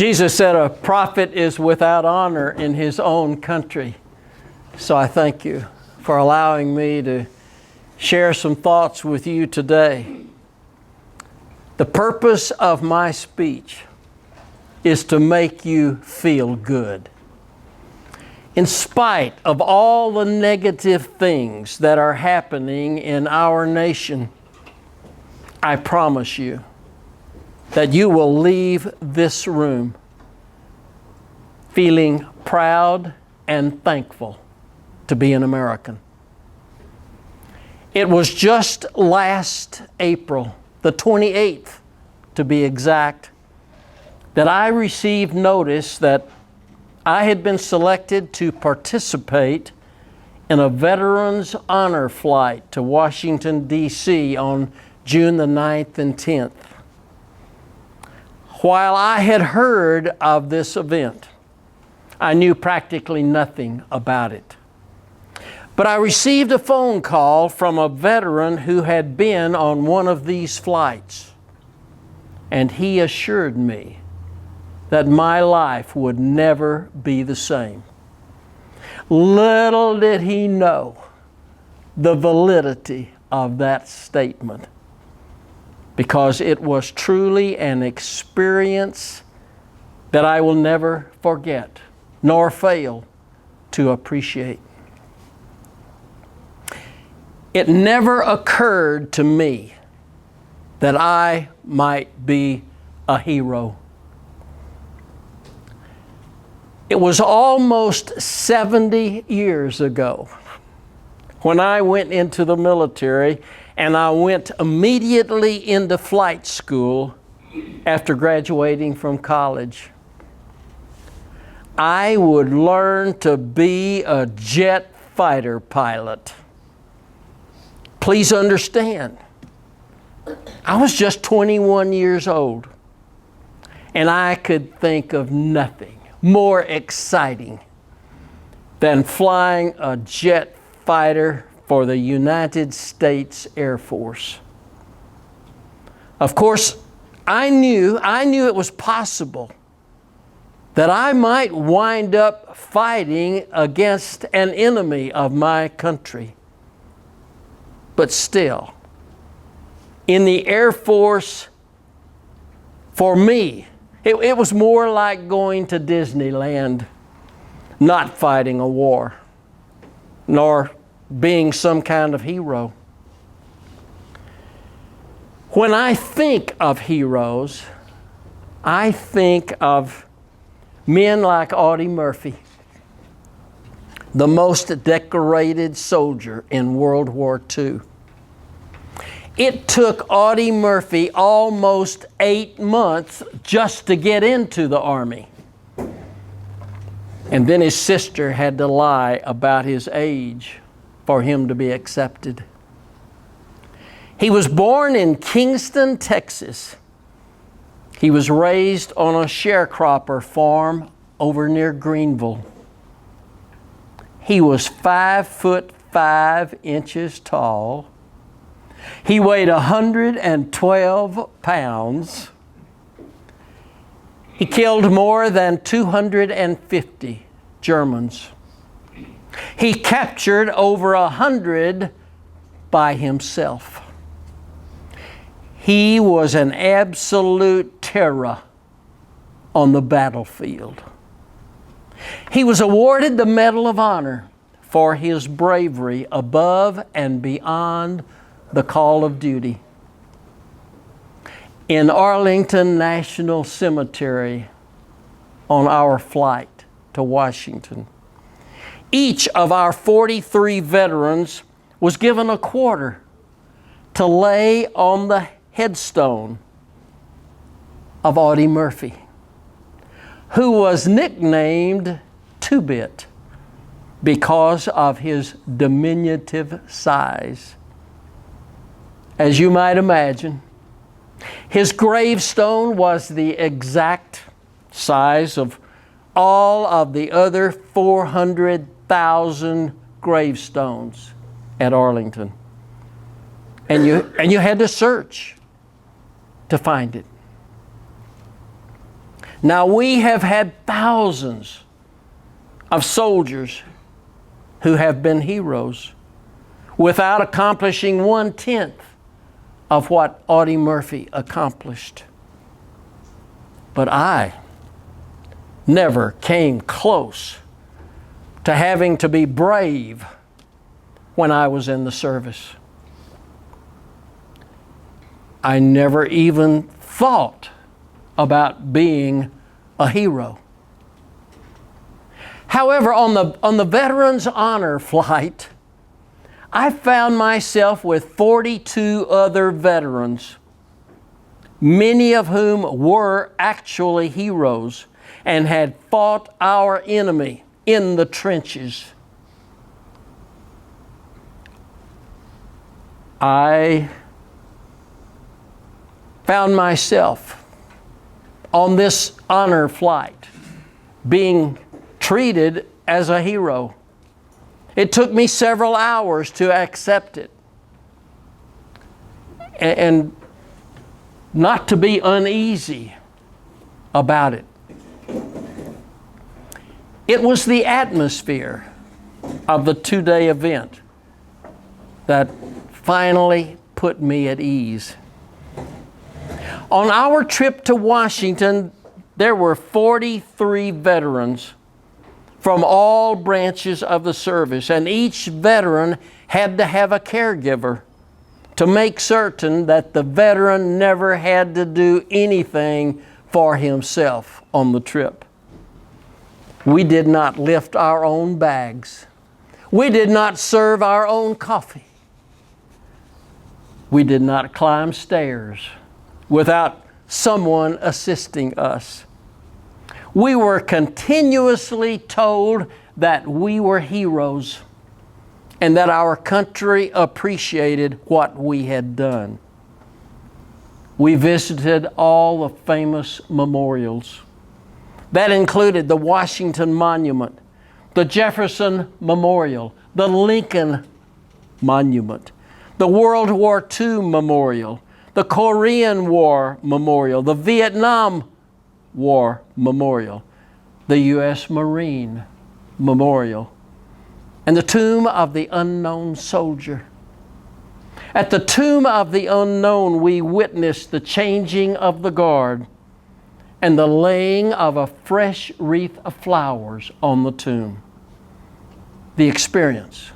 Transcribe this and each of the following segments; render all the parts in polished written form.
Jesus said a prophet is without honor in his own country. So I thank you for allowing me to share some thoughts with you today. The purpose of my speech is to make you feel good. In spite of all the negative things that are happening in our nation, I promise you that you will leave this room feeling proud and thankful to be an American. It was just last April, the 28th to be exact, that I received notice that I had been selected to participate in a Veterans Honor Flight to Washington, D.C. on June the 9th and 10th. While I had heard of this event, I knew practically nothing about it. But I received a phone call from a veteran who had been on one of these flights, and he assured me that my life would never be the same. Little did he know the validity of that statement, because it was truly an experience that I will never forget nor fail to appreciate. It never occurred to me that I might be a hero. It was almost 70 years ago when I went into the military, and I went immediately into flight school after graduating from college. I would learn to be a jet fighter pilot. Please understand, I was just 21 years old, and I could think of nothing more exciting than flying a jet fighter for the United States Air Force. Of course, I knew it was possible that I might wind up fighting against an enemy of my country. But still, in the Air Force, for me, it was more like going to Disneyland, not fighting a war, nor being some kind of hero. When I think of heroes, I think of men like Audie Murphy, the most decorated soldier in World War II. It took Audie Murphy almost 8 months just to get into the Army. And then his sister had to lie about his age for him to be accepted. He was born in Kingston, Texas. He was raised on a sharecropper farm over near Greenville. He was 5'5" tall. He weighed 112 pounds. He killed more than 250 Germans. He captured over 100 by himself. He was an absolute terror on the battlefield. He was awarded the Medal of Honor for his bravery above and beyond the call of duty. In Arlington National Cemetery on our flight to Washington, each of our 43 veterans was given a quarter to lay on the headstone of Audie Murphy, who was nicknamed Two-Bit because of his diminutive size. As you might imagine, his gravestone was the exact size of all of the other 400,000 gravestones at Arlington. And you had to search to find it. Now, we have had thousands of soldiers who have been heroes without accomplishing 1/10 of what Audie Murphy accomplished. But I never came close to having to be brave when I was in the service. I never even thought about being a hero. However, on the Veterans Honor Flight, I found myself with 42 other veterans, many of whom were actually heroes and had fought our enemy in the trenches. I found myself on this honor flight being treated as a hero. It took me several hours to accept it and not to be uneasy about it. It was the atmosphere of the two-day event that finally put me at ease. On our trip to Washington, there were 43 veterans from all branches of the service, and each veteran had to have a caregiver to make certain that the veteran never had to do anything for himself on the trip. We did not lift our own bags. We did not serve our own coffee. We did not climb stairs without someone assisting us. We were continuously told that we were heroes and that our country appreciated what we had done. We visited all the famous memorials. That included the Washington Monument, the Jefferson Memorial, the Lincoln Monument, the World War II Memorial, the Korean War Memorial, the Vietnam War Memorial, the U.S. Marine Memorial, and the Tomb of the Unknown Soldier. At the Tomb of the Unknown, we witnessed the changing of the guard and the laying of a fresh wreath of flowers on the tomb. The experience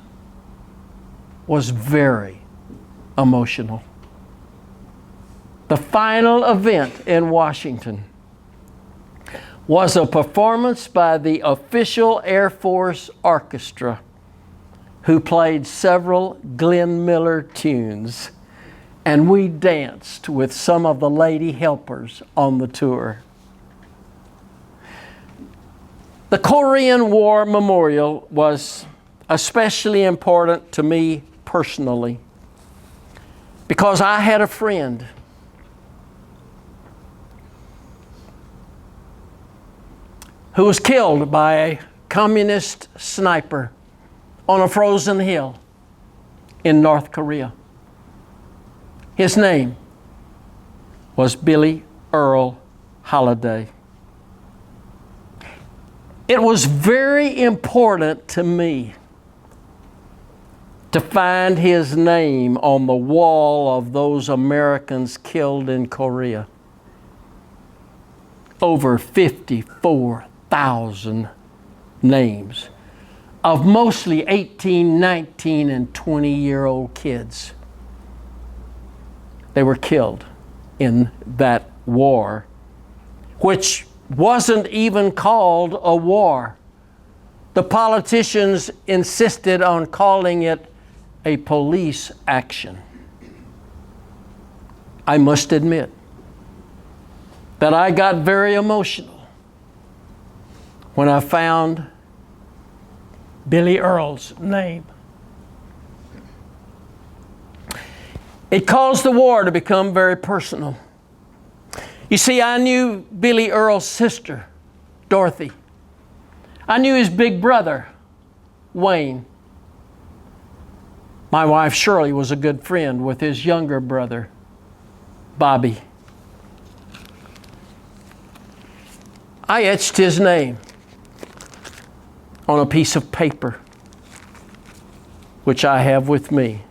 was very emotional. The final event in Washington was a performance by the official Air Force Orchestra, who played several Glenn Miller tunes, and we danced with some of the lady helpers on the tour. The Korean War Memorial was especially important to me personally because I had a friend who was killed by a communist sniper on a frozen hill in North Korea. His name was Billy Earl Holiday. It was very important to me to find his name on the wall of those Americans killed in Korea. Over 54,000 names of mostly 18, 19, and 20-year-old kids. They were killed in that war, which wasn't even called a war. The politicians insisted on calling it a police action. I must admit that I got very emotional when I found Billy Earl's name. It caused the war to become very personal. You see, I knew Billy Earl's sister, Dorothy. I knew his big brother, Wayne. My wife, Shirley, was a good friend with his younger brother, Bobby. I etched his name on a piece of paper, which I have with me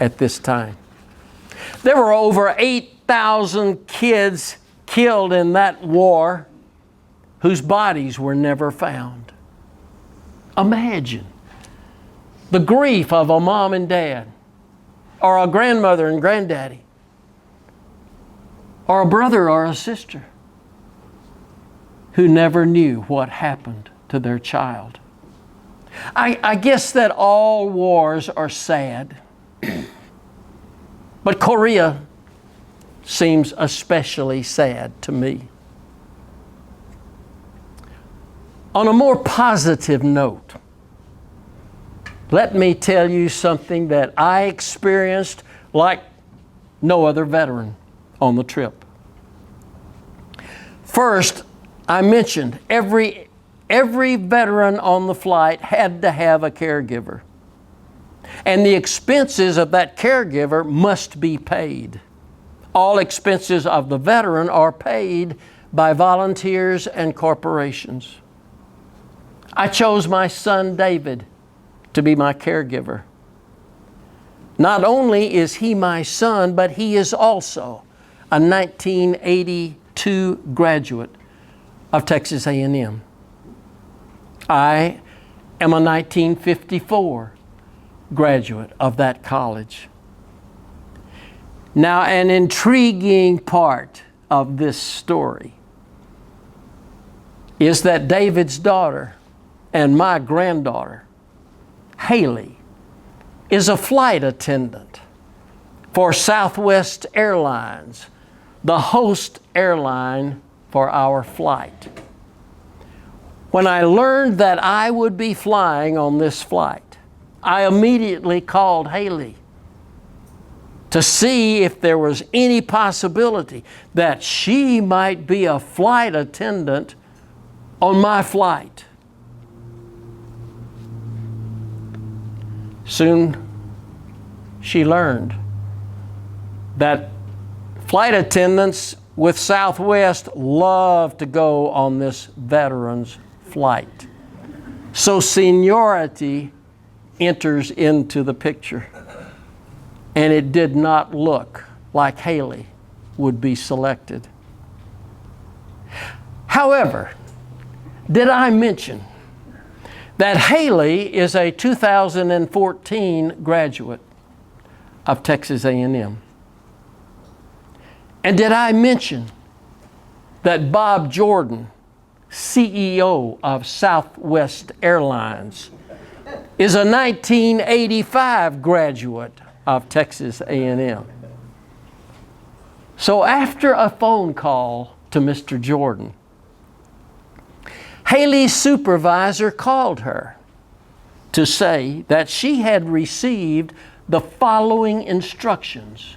at this time. There were over 8,000 kids killed in that war whose bodies were never found. Imagine the grief of a mom and dad, or a grandmother and granddaddy, or a brother or a sister who never knew what happened to their child. I guess that all wars are sad, but Korea seems especially sad to me. On a more positive note, let me tell you something that I experienced like no other veteran on the trip. First, I mentioned every veteran on the flight had to have a caregiver. And the expenses of that caregiver must be paid. All expenses of the veteran are paid by volunteers and corporations. I chose my son David to be my caregiver. Not only is he my son, but he is also a 1982 graduate of Texas A&M. I am a 1954 graduate of that college. Now, an intriguing part of this story is that David's daughter and my granddaughter, Haley, is a flight attendant for Southwest Airlines, the host airline for our flight. When I learned that I would be flying on this flight, I immediately called Haley to see if there was any possibility that she might be a flight attendant on my flight. Soon she learned that flight attendants with Southwest love to go on this veteran's flight. So seniority enters into the picture. And it did not look like Haley would be selected. However, did I mention that Haley is a 2014 graduate of Texas A&M? And did I mention that Bob Jordan, CEO of Southwest Airlines, is a 1985 graduate of Texas A&M? So after a phone call to Mr. Jordan, Haley's supervisor called her to say that she had received the following instructions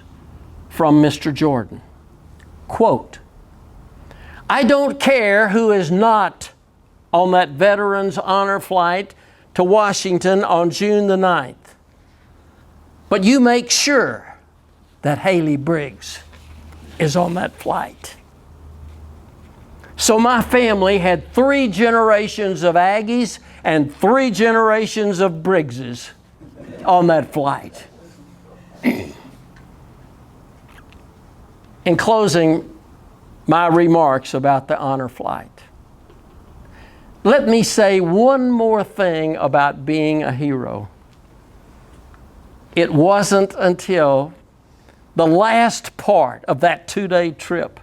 from Mr. Jordan. Quote, "I don't care who is not on that Veterans Honor Flight to Washington on June the 9th, but you make sure that Haley Briggs is on that flight." So my family had 3 generations of Aggies and 3 generations of Briggses on that flight. In closing my remarks about the honor flight, let me say one more thing about being a hero. It wasn't until the last part of that 2-day trip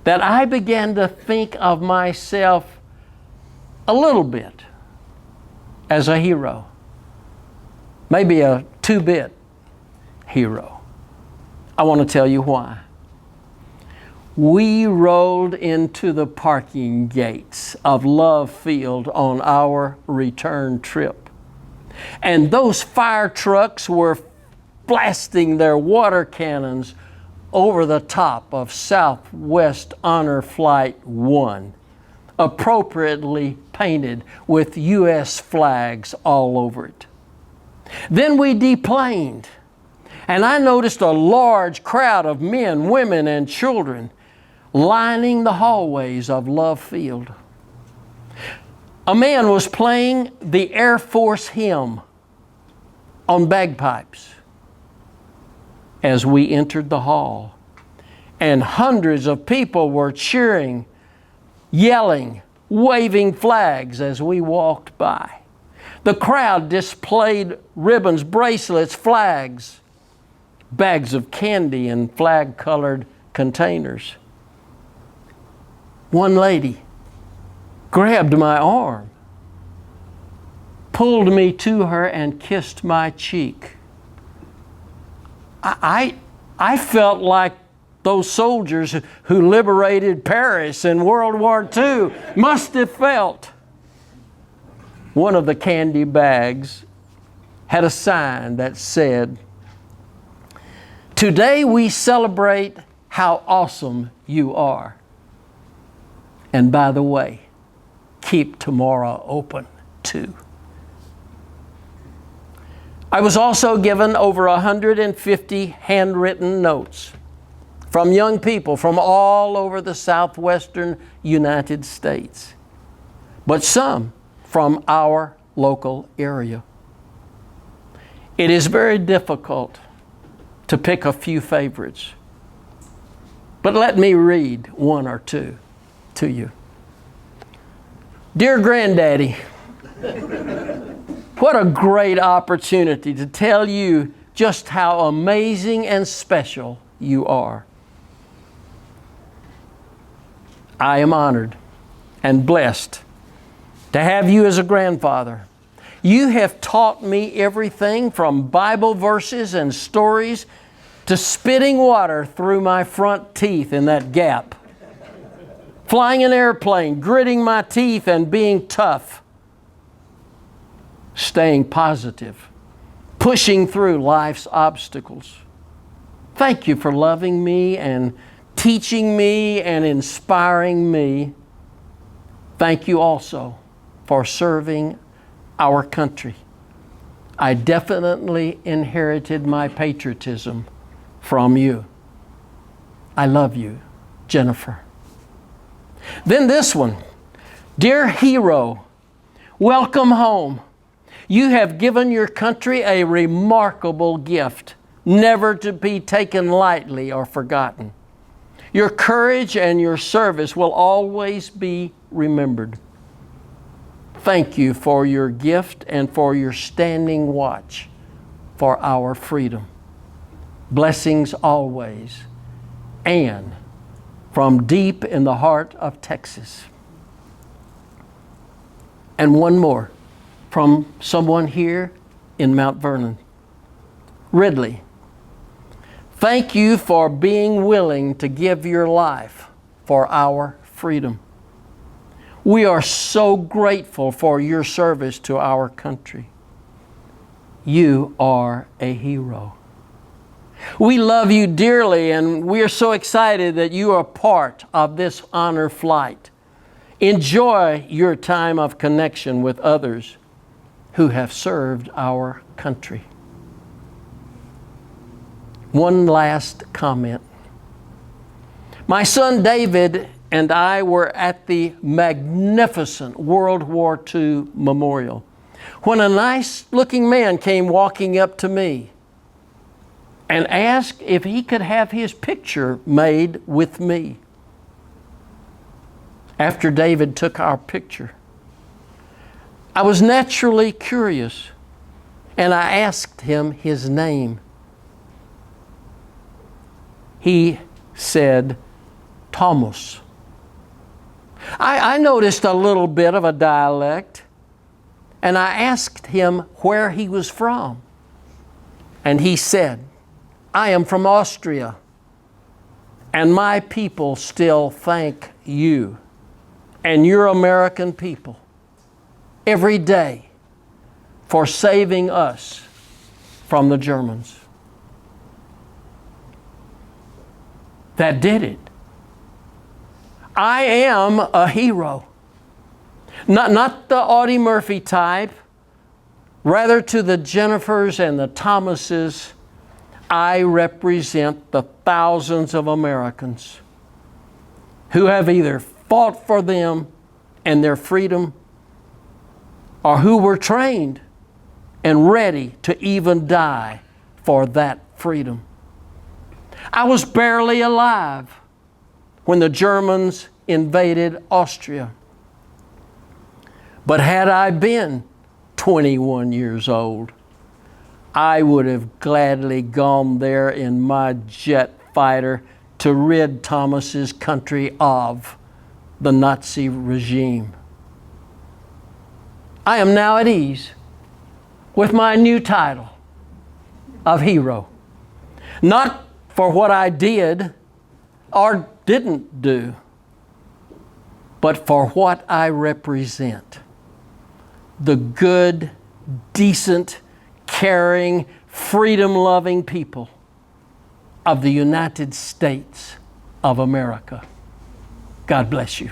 that I began to think of myself a little bit as a hero. Maybe a 2-bit hero. I want to tell you why. We rolled into the parking gates of Love Field on our return trip. And those fire trucks were blasting their water cannons over the top of Southwest Honor Flight 1, appropriately painted with U.S. flags all over it. Then we deplaned, and I noticed a large crowd of men, women, and children lining the hallways of Love Field. A man was playing the Air Force hymn on bagpipes as we entered the hall. And hundreds of people were cheering, yelling, waving flags as we walked by. The crowd displayed ribbons, bracelets, flags, bags of candy in flag-colored containers. One lady grabbed my arm, pulled me to her, and kissed my cheek. I felt like those soldiers who liberated Paris in World War II must have felt. One of the candy bags had a sign that said, "Today we celebrate how awesome you are. And by the way, keep tomorrow open too." I was also given over 150 handwritten notes from young people from all over the southwestern United States, but some from our local area. It is very difficult to pick a few favorites, but let me read one or two to you. Dear Granddaddy, what a great opportunity to tell you just how amazing and special you are. I am honored and blessed to have you as a grandfather. You have taught me everything from Bible verses and stories to spitting water through my front teeth in that gap, flying an airplane, gritting my teeth and being tough, staying positive, pushing through life's obstacles. Thank you for loving me and teaching me and inspiring me. Thank you also for serving our country. I definitely inherited my patriotism from you. I love you, Jennifer. Then this one. Dear hero, welcome home. You have given your country a remarkable gift, never to be taken lightly or forgotten. Your courage and your service will always be remembered. Thank you for your gift and for your standing watch for our freedom. Blessings always. Anne, from deep in the heart of Texas. And one more from someone here in Mount Vernon. Ridley, thank you for being willing to give your life for our freedom. We are so grateful for your service to our country. You are a hero. We love you dearly, and we are so excited that you are part of this honor flight. Enjoy your time of connection with others who have served our country. One last comment. My son David and I were at the magnificent World War II memorial when a nice-looking man came walking up to me and asked if he could have his picture made with me. After David took our picture, I was naturally curious, and I asked him his name. He said, Thomas. I noticed a little bit of a dialect, and I asked him where he was from. And he said, I am from Austria, and my people still thank you and your American people every day for saving us from the Germans. That did it. I am a hero. Not the Audie Murphy type. Rather, to the Jennifers and the Thomases, I represent the thousands of Americans who have either fought for them and their freedom, or who were trained and ready to even die for that freedom. I was barely alive when the Germans invaded Austria. But had I been 21 years old, I would have gladly gone there in my jet fighter to rid Thomas's country of the Nazi regime. I am now at ease with my new title of hero. Not for what I did or didn't do, but for what I represent. The good, decent, caring, freedom-loving people of the United States of America. God bless you.